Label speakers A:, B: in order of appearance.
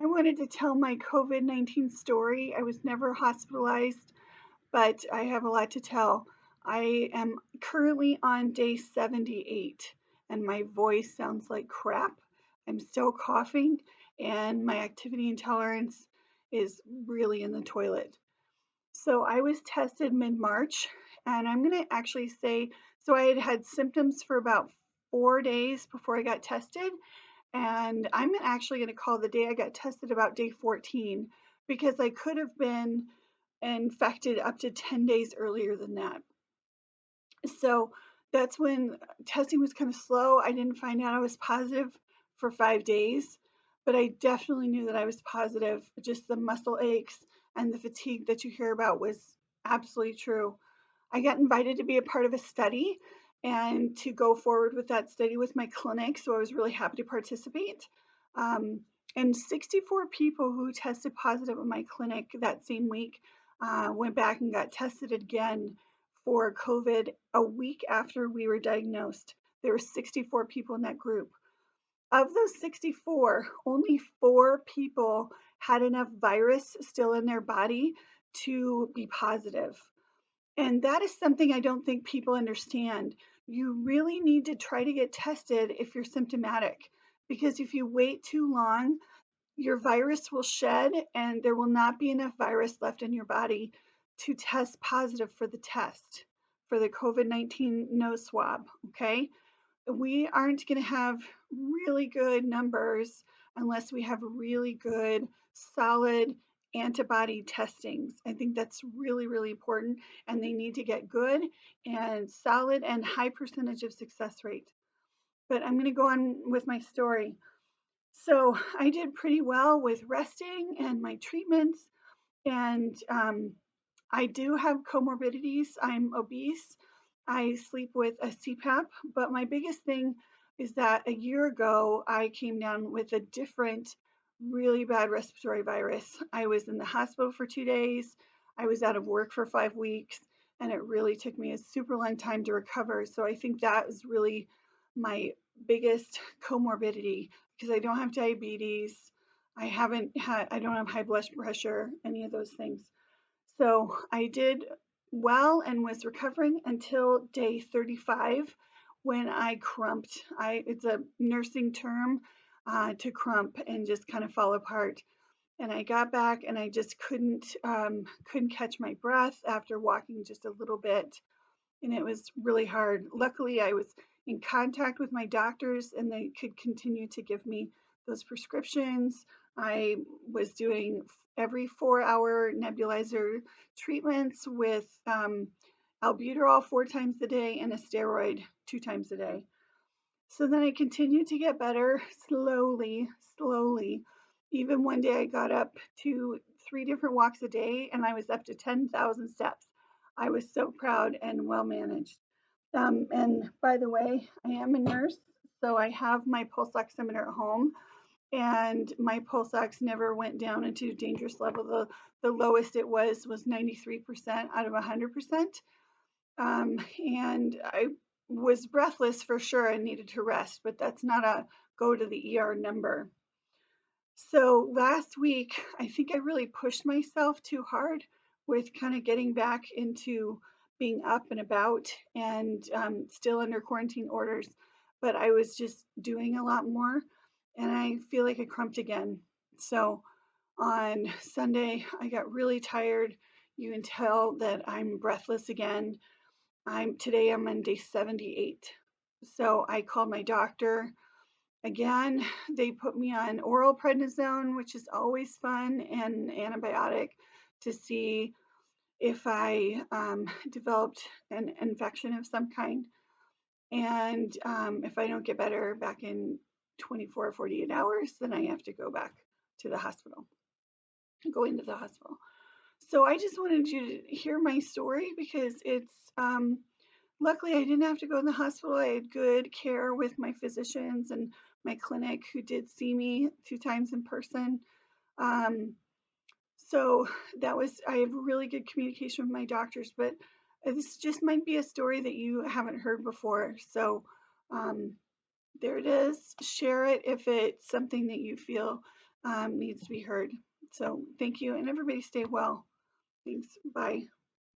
A: I wanted to tell my COVID-19 story. I was never hospitalized, but I have a lot to tell. I am currently on day 78, and my voice sounds like crap. I'm still coughing, and my activity intolerance is really in the toilet. So I was tested mid-March, and I'm going to actually say, so I had had symptoms for about 4 days before I got tested, and I'm actually going to call the day I got tested about day 14 because I could have been infected up to 10 days earlier than that. So that's when testing was kind of slow. I didn't find out I was positive for 5 days, but I definitely knew that I was positive. Just the muscle aches and the fatigue that you hear about was absolutely true. I got invited to be a part of a study and to go forward with that study with my clinic, so I was really happy to participate. Um, and 64 people who tested positive at my clinic that same week went back and got tested again for COVID a week after we were diagnosed. There were 64 people in that group. Of those 64, only 4 people had enough virus still in their body to be positive. And that is something I don't think people understand. You really need to try to get tested if you're symptomatic, because if you wait too long, your virus will shed and there will not be enough virus left in your body to test positive for the test for the COVID-19 nose swab. Okay. We aren't going to have really good numbers unless we have really good, solid antibody testings. I think that's really, really important, and they need to get good and solid and high percentage of success rate. But I'm going to go on with my story. So I did pretty well with resting and my treatments, and I do have comorbidities. I'm obese. I sleep with a CPAP, but my biggest thing is that a year ago I came down with a different, really bad respiratory virus. I was in the hospital for 2 days. I was out of work for 5 weeks, and it really took me a super long time to recover. So I think that is really my biggest comorbidity because I don't have diabetes. I don't have high blood pressure, any of those things. So I did well and was recovering until day 35 when I crumped. It's a nursing term to crump and just kind of fall apart. And I got back and I just couldn't catch my breath after walking just a little bit, and it was really hard. Luckily, I was in contact with my doctors and they could continue to give me those prescriptions. I was doing every 4 hour nebulizer treatments with albuterol 4 times a day and a steroid 2 times a day. So then I continued to get better slowly, slowly. Even one day I got up to 3 different walks a day and I was up to 10,000 steps. I was so proud and well managed. And by the way, I am a nurse, so I have my pulse oximeter at home, and my pulse ox never went down into dangerous level. The lowest it was 93% out of 100%. And I was breathless for sure and needed to rest, but that's not a go to the ER number. So last week, I think I really pushed myself too hard with kind of getting back into being up and about and still under quarantine orders, but I was just doing a lot more and I feel like I crumped again. So on Sunday, I got really tired. You can tell that I'm breathless again. I'm on day 78. So I called my doctor again. They put me on oral prednisone, which is always fun, and antibiotic to see if I developed an infection of some kind. And if I don't get better back in 24 or 48 hours, then I have to go back to the hospital, go into the hospital. So I just wanted you to hear my story because it's luckily I didn't have to go in the hospital. I had good care with my physicians and my clinic who did see me 2 times in person. Um, so that was I have really good communication with my doctors, but this just might be a story that you haven't heard before. So um, There it is. Share it if it's something that you feel needs to be heard. So thank you, and everybody stay well. Thanks. Bye.